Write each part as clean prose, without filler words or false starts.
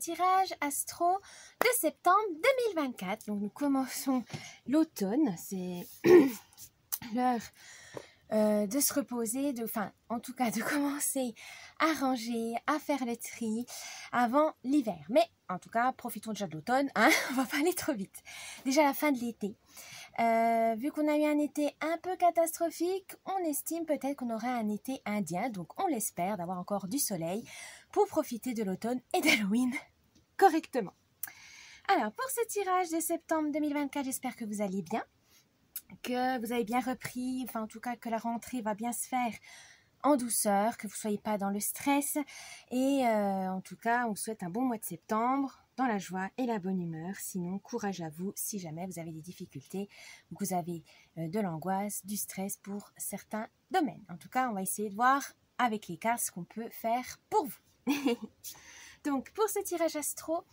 tirage astro de septembre 2024. Donc nous commençons l'automne, c'est l'heure de se reposer, en tout cas de commencer à ranger, à faire le tri avant l'hiver. Mais en tout cas, profitons déjà de l'automne, hein, on va pas aller trop vite. Déjà la fin de l'été. Vu qu'on a eu un été un peu catastrophique, on estime peut-être qu'on aura un été indien, donc on l'espère d'avoir encore du soleil pour profiter de l'automne et d'Halloween correctement. Alors pour ce tirage de septembre 2024, j'espère que vous allez bien, que vous avez bien repris, en tout cas que la rentrée va bien se faire en douceur, que vous ne soyez pas dans le stress et en tout cas on vous souhaite un bon mois de septembre dans la joie et la bonne humeur. Sinon courage à vous si jamais vous avez des difficultés ou que vous avez de l'angoisse, du stress pour certains domaines. En tout cas on va essayer de voir avec les cartes ce qu'on peut faire pour vous. Donc pour ce tirage astro,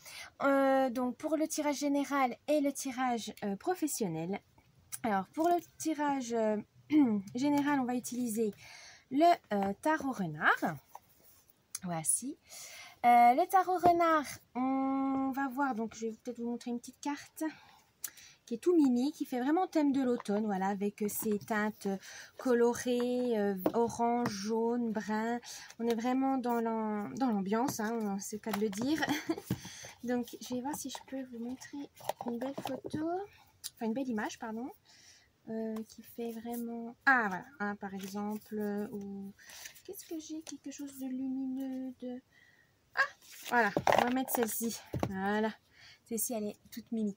donc pour le tirage général et le tirage professionnel. Alors pour le tirage général on va utiliser le tarot renard. Voici. Le tarot renard, on va voir, donc je vais peut-être vous montrer une petite carte qui est tout mimi, qui fait vraiment thème de l'automne, voilà, avec ses teintes colorées, orange, jaune, brun. On est vraiment dans l'ambiance, hein, c'est le cas de le dire. Donc je vais voir si je peux vous montrer une belle photo, enfin une belle image, pardon. Qui fait vraiment... Ah, voilà, hein, par exemple, ou... Qu'est-ce que j'ai? Quelque chose de lumineux, de... Ah, voilà, on va mettre celle-ci. Voilà, celle-ci, elle est toute mimi.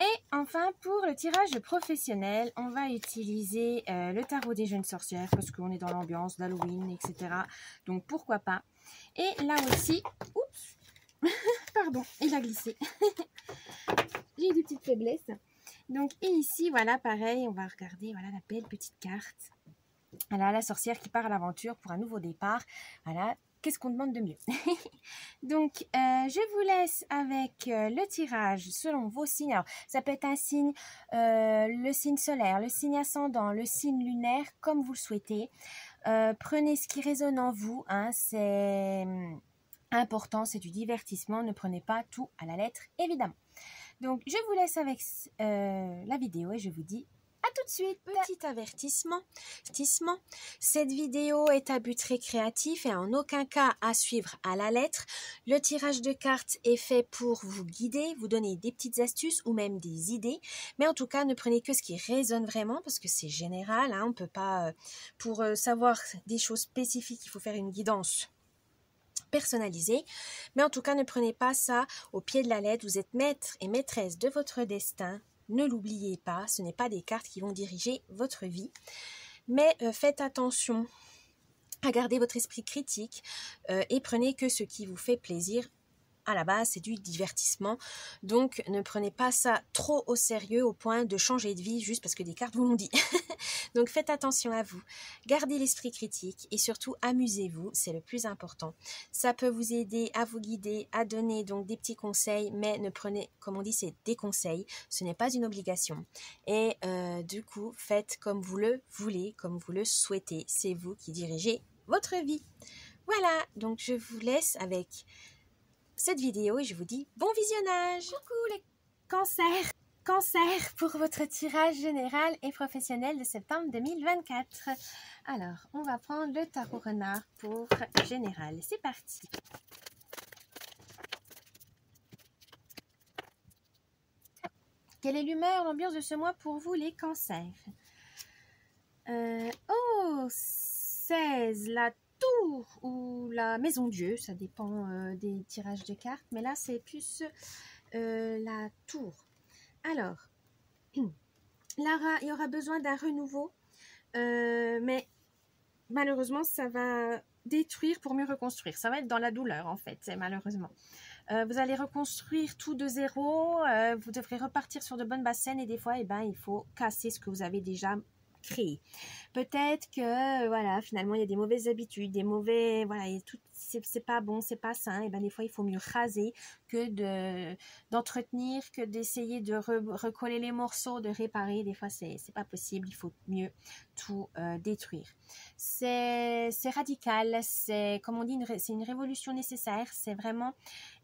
Et enfin, pour le tirage professionnel, on va utiliser le tarot des jeunes sorcières, parce qu'on est dans l'ambiance d'Halloween, etc. Donc, pourquoi pas. Et là aussi... Oups. Pardon, il a glissé. J'ai eu des petites faiblesses. Donc, et ici, voilà, pareil, on va regarder, voilà, la belle petite carte. Voilà, la sorcière qui part à l'aventure pour un nouveau départ. Voilà, qu'est-ce qu'on demande de mieux? Donc, je vous laisse avec le tirage selon vos signes. Alors, ça peut être un signe, le signe solaire, le signe ascendant, le signe lunaire, comme vous le souhaitez. Prenez ce qui résonne en vous, hein, c'est important, c'est du divertissement. Ne prenez pas tout à la lettre, évidemment. Donc, je vous laisse avec la vidéo et je vous dis à tout de suite. Petit avertissement, cette vidéo est à but récréatif et en aucun cas à suivre à la lettre. Le tirage de cartes est fait pour vous guider, vous donner des petites astuces ou même des idées. Mais en tout cas, ne prenez que ce qui résonne vraiment parce que c'est général. Hein, on ne peut pas, pour savoir des choses spécifiques, il faut faire une guidance personnalisé, mais en tout cas ne prenez pas ça au pied de la lettre. Vous êtes maître et maîtresse de votre destin, ne l'oubliez pas, ce n'est pas des cartes qui vont diriger votre vie, mais faites attention à garder votre esprit critique et prenez que ce qui vous fait plaisir. À la base, c'est du divertissement, donc ne prenez pas ça trop au sérieux au point de changer de vie juste parce que des cartes vous l'ont dit. Donc faites attention à vous, gardez l'esprit critique et surtout amusez-vous, c'est le plus important. Ça peut vous aider à vous guider, à donner donc des petits conseils, mais ne prenez, comme on dit, c'est des conseils, ce n'est pas une obligation. Et du coup, faites comme vous le voulez, comme vous le souhaitez, c'est vous qui dirigez votre vie. Voilà, donc je vous laisse avec cette vidéo et je vous dis bon visionnage. Coucou les cancers pour votre tirage général et professionnel de septembre 2024. Alors, on va prendre le tarot renard pour général. C'est parti. Quelle est l'humeur, l'ambiance de ce mois pour vous les cancers? 16, la tour ou la maison Dieu, ça dépend des tirages de cartes, mais là c'est plus la tour. Alors, là il y aura besoin d'un renouveau, mais malheureusement ça va détruire pour mieux reconstruire. Ça va être dans la douleur en fait, malheureusement. Vous allez reconstruire tout de zéro, vous devrez repartir sur de bonnes bases saines et des fois il faut casser ce que vous avez déjà créé. Peut-être que voilà, finalement il y a des mauvaises habitudes, des mauvais, voilà, il y a toutes c'est pas bon, c'est pas sain, et ben des fois il faut mieux raser que d'entretenir, que d'essayer de recoller les morceaux, de réparer. Des fois c'est pas possible, il faut mieux tout détruire. C'est radical, c'est comme on dit, c'est une révolution nécessaire, c'est vraiment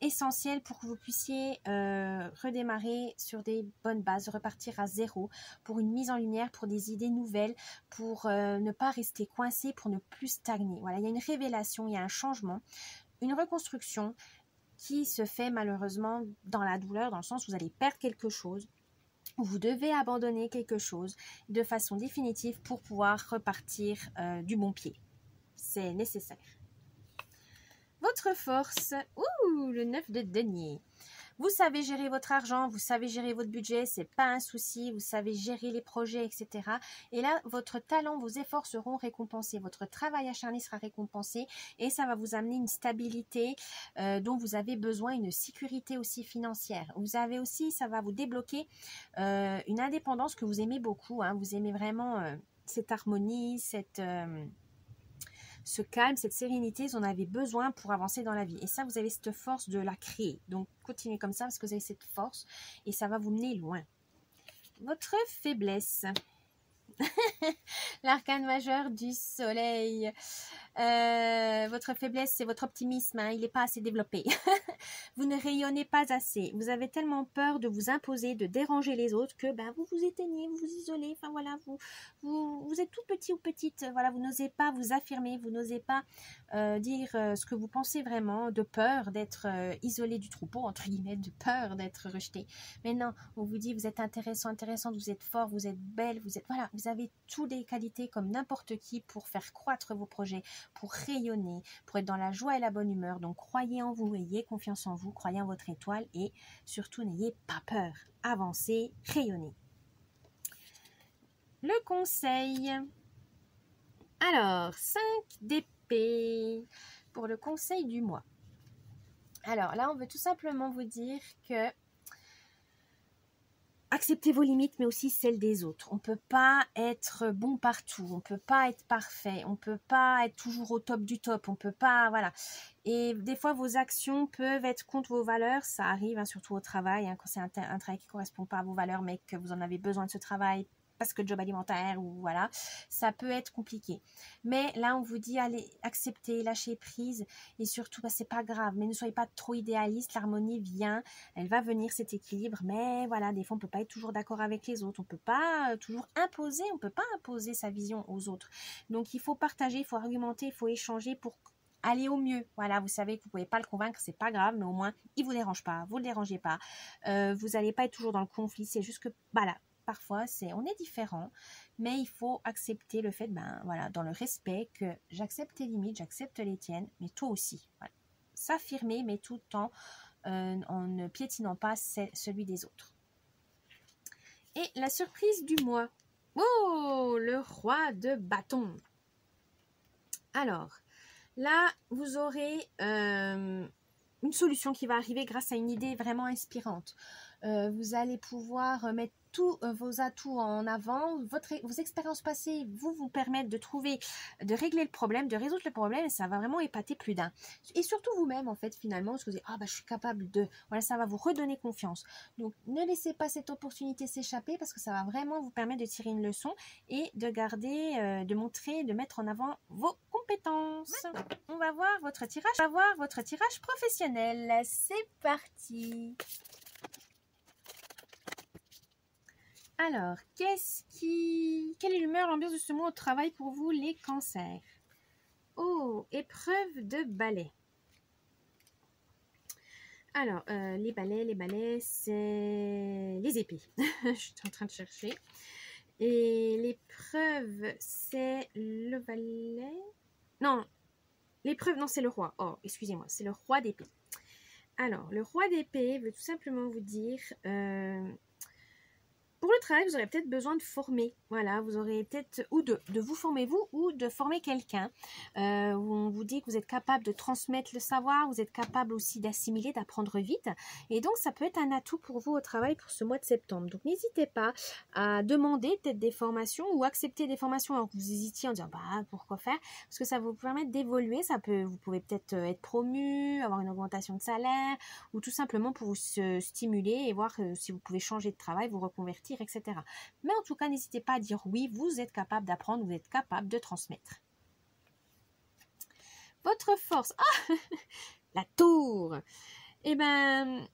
essentiel pour que vous puissiez redémarrer sur des bonnes bases, repartir à zéro pour une mise en lumière, pour des idées nouvelles, pour ne pas rester coincé, pour ne plus stagner. Voilà, il y a une révélation, il y a un changement, une reconstruction qui se fait malheureusement dans la douleur, dans le sens où vous allez perdre quelque chose, où vous devez abandonner quelque chose de façon définitive pour pouvoir repartir du bon pied. C'est nécessaire. Votre force, le 9 de denier. Vous savez gérer votre argent, vous savez gérer votre budget, c'est pas un souci, vous savez gérer les projets, etc. Et là, votre talent, vos efforts seront récompensés, votre travail acharné sera récompensé et ça va vous amener une stabilité dont vous avez besoin, une sécurité aussi financière. Vous avez aussi, ça va vous débloquer une indépendance que vous aimez beaucoup, hein. Vous aimez vraiment cette harmonie, ce calme, cette sérénité, vous en avez besoin pour avancer dans la vie. Et ça, vous avez cette force de la créer. Donc, continuez comme ça parce que vous avez cette force et ça va vous mener loin. Votre faiblesse. L'arcane majeur du soleil. Votre faiblesse, c'est votre optimisme, hein, il n'est pas assez développé. Vous ne rayonnez pas assez. Vous avez tellement peur de vous imposer, de déranger les autres que vous vous éteignez, vous vous isolez. Enfin voilà, vous êtes tout petit ou petite. Voilà, vous n'osez pas vous affirmer, vous n'osez pas dire ce que vous pensez vraiment, de peur d'être isolé du troupeau, entre guillemets, de peur d'être rejeté. Mais non, on vous dit, vous êtes intéressant, intéressante, vous êtes fort, vous êtes belle, voilà, vous avez toutes des qualités comme n'importe qui pour faire croître vos projets, pour rayonner, pour être dans la joie et la bonne humeur. Donc croyez en vous, ayez confiance en vous, croyez en votre étoile et surtout n'ayez pas peur. Avancez, rayonnez. Le conseil. Alors, 5 d'épée pour le conseil du mois. Alors là, on veut tout simplement vous dire que acceptez vos limites, mais aussi celles des autres. On ne peut pas être bon partout, on ne peut pas être parfait, on ne peut pas être toujours au top du top, on ne peut pas, voilà. Et des fois, vos actions peuvent être contre vos valeurs, ça arrive, hein, surtout au travail, hein, quand c'est un travail qui ne correspond pas à vos valeurs, mais que vous en avez besoin de ce travail, parce que job alimentaire ou voilà, ça peut être compliqué. Mais là, on vous dit, allez, acceptez, lâchez prise et surtout, c'est pas grave, mais ne soyez pas trop idéaliste, l'harmonie vient, elle va venir, cet équilibre, mais voilà, des fois, on peut pas être toujours d'accord avec les autres, on peut pas toujours imposer, on peut pas imposer sa vision aux autres. Donc, il faut partager, il faut argumenter, il faut échanger pour aller au mieux. Voilà, vous savez que vous pouvez pas le convaincre, c'est pas grave, mais au moins, il vous dérange pas, vous le dérangez pas, vous allez pas être toujours dans le conflit, c'est juste que, voilà, parfois, on est différent, mais il faut accepter le fait, voilà, dans le respect, que j'accepte tes limites, j'accepte les tiennes, mais toi aussi. Voilà. S'affirmer, mais tout en ne piétinant pas celui des autres. Et la surprise du mois. Oh, le roi de bâton. Alors, là, vous aurez une solution qui va arriver grâce à une idée vraiment inspirante. Vous allez pouvoir mettre tous vos atouts en avant, vos expériences passées vous permettent de régler le problème, de résoudre le problème et ça va vraiment épater plus d'un. Et surtout vous-même en fait finalement, parce que vous dites, je suis capable de, voilà, ça va vous redonner confiance. Donc ne laissez pas cette opportunité s'échapper parce que ça va vraiment vous permettre de tirer une leçon et de garder, de montrer, de mettre en avant vos compétences. On va voir votre tirage professionnel. C'est parti. Alors, quelle est l'humeur, l'ambiance de ce mois au travail pour vous, les cancers? Oh, épreuve de balai. Alors, les balais, c'est les épées. Je suis en train de chercher. Et l'épreuve, c'est le valet. Non, l'épreuve, non, c'est le roi. Oh, excusez-moi, c'est le roi d'épée. Alors, le roi d'épée veut tout simplement vous dire... Pour le travail, vous aurez peut-être besoin de former. Voilà, vous aurez peut-être ou de vous former vous ou de former quelqu'un. Où on vous dit que vous êtes capable de transmettre le savoir, vous êtes capable aussi d'assimiler, d'apprendre vite. Et donc, ça peut être un atout pour vous au travail pour ce mois de septembre. Donc, n'hésitez pas à demander peut-être des formations ou accepter des formations alors que vous hésitiez en disant bah pourquoi faire, parce que ça vous permet d'évoluer. Vous pouvez peut-être être promu, avoir une augmentation de salaire ou tout simplement pour vous stimuler et voir si vous pouvez changer de travail, vous reconvertir, etc. Mais en tout cas, n'hésitez pas à dire oui, vous êtes capable d'apprendre, vous êtes capable de transmettre. Votre force, la tour. Eh ben,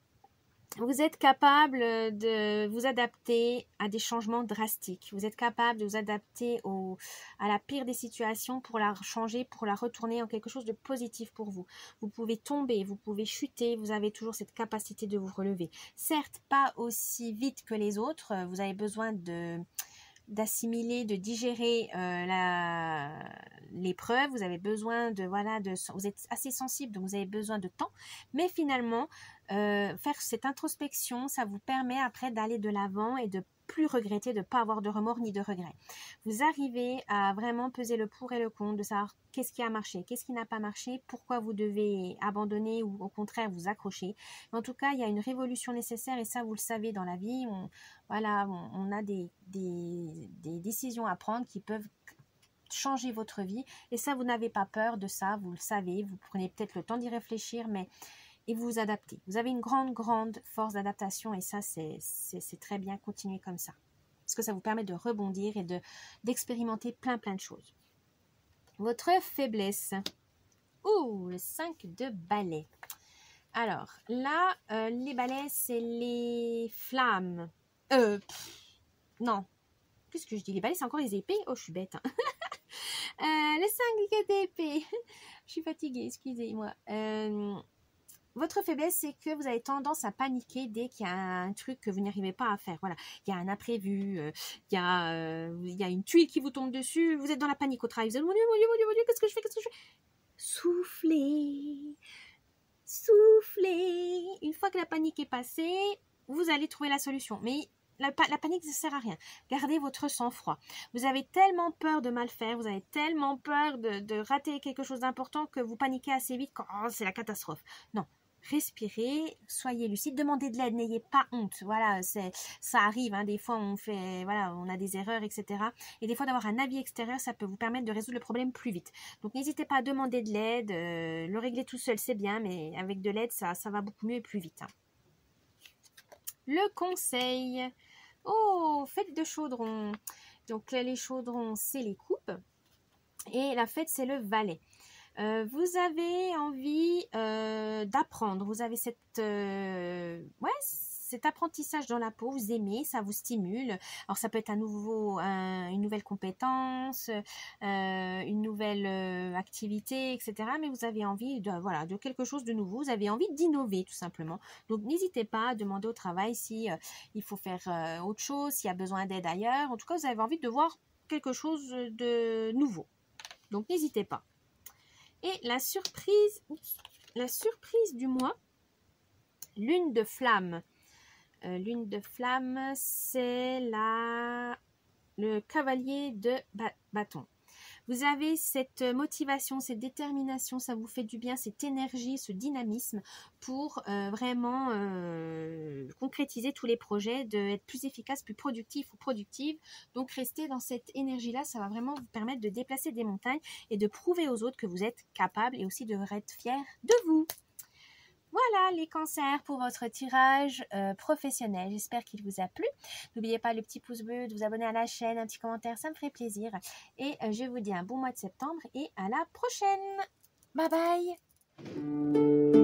vous êtes capable de vous adapter à des changements drastiques. Vous êtes capable de vous adapter à la pire des situations pour la changer, pour la retourner en quelque chose de positif pour vous. Vous pouvez tomber, vous pouvez chuter, vous avez toujours cette capacité de vous relever. Certes, pas aussi vite que les autres. Vous avez besoin d'assimiler, de digérer l'épreuve, vous avez besoin vous êtes assez sensible, donc vous avez besoin de temps, mais finalement, faire cette introspection, ça vous permet après d'aller de l'avant et de plus regretter, de ne pas avoir de remords ni de regrets. Vous arrivez à vraiment peser le pour et le contre, de savoir qu'est-ce qui a marché, qu'est-ce qui n'a pas marché, pourquoi vous devez abandonner ou au contraire vous accrocher. En tout cas, il y a une révolution nécessaire et ça, vous le savez dans la vie. On a des décisions à prendre qui peuvent changer votre vie et ça, vous n'avez pas peur de ça, vous le savez, vous prenez peut-être le temps d'y réfléchir, et vous vous adaptez. Vous avez une grande force d'adaptation et ça, c'est très bien. Continuez comme ça. Parce que ça vous permet de rebondir et d'expérimenter plein de choses. Votre faiblesse. Le 5 de balai. Alors, là, les balais, c'est les flammes. Non. Qu'est-ce que je dis? Les balais, c'est encore les épées? Oh, je suis bête. Les 5 d'épée. Je suis fatiguée, excusez-moi. Votre faiblesse, c'est que vous avez tendance à paniquer dès qu'il y a un truc que vous n'arrivez pas à faire. Voilà, il y a un imprévu, il y a une tuile qui vous tombe dessus, vous êtes dans la panique au travail, vous êtes, mon Dieu, qu'est-ce que je fais, Soufflez. Une fois que la panique est passée, vous allez trouver la solution. Mais la panique, ça ne sert à rien. Gardez votre sang-froid. Vous avez tellement peur de mal faire, vous avez tellement peur de rater quelque chose d'important que vous paniquez assez vite quand c'est la catastrophe. Non. Respirez, soyez lucide, demandez de l'aide, n'ayez pas honte. Voilà, ça arrive, des fois on a des erreurs, etc. Et des fois d'avoir un avis extérieur, ça peut vous permettre de résoudre le problème plus vite. Donc n'hésitez pas à demander de l'aide, le régler tout seul c'est bien, mais avec de l'aide ça va beaucoup mieux et plus vite. Le conseil, fête de chaudron. Donc les chaudrons c'est les coupes et la fête c'est le valet. Vous avez envie d'apprendre, vous avez cet apprentissage dans la peau, vous aimez, ça vous stimule. Alors ça peut être une nouvelle compétence, une nouvelle activité, etc. Mais vous avez envie de quelque chose de nouveau, vous avez envie d'innover tout simplement. Donc n'hésitez pas à demander au travail si il faut faire autre chose, s'il y a besoin d'aide ailleurs. En tout cas, vous avez envie de voir quelque chose de nouveau. Donc n'hésitez pas. Et la surprise du mois, lune de flamme. Lune de flamme, c'est le cavalier de bâton. Vous avez cette motivation, cette détermination, ça vous fait du bien, cette énergie, ce dynamisme pour vraiment concrétiser tous les projets, d'être plus efficace, plus productif ou productive. Donc restez dans cette énergie-là, ça va vraiment vous permettre de déplacer des montagnes et de prouver aux autres que vous êtes capable et aussi de être fiers de vous. Voilà les cancers pour votre tirage professionnel. J'espère qu'il vous a plu. N'oubliez pas le petit pouce bleu, de vous abonner à la chaîne, un petit commentaire, ça me ferait plaisir. Et je vous dis un bon mois de septembre et à la prochaine. Bye bye.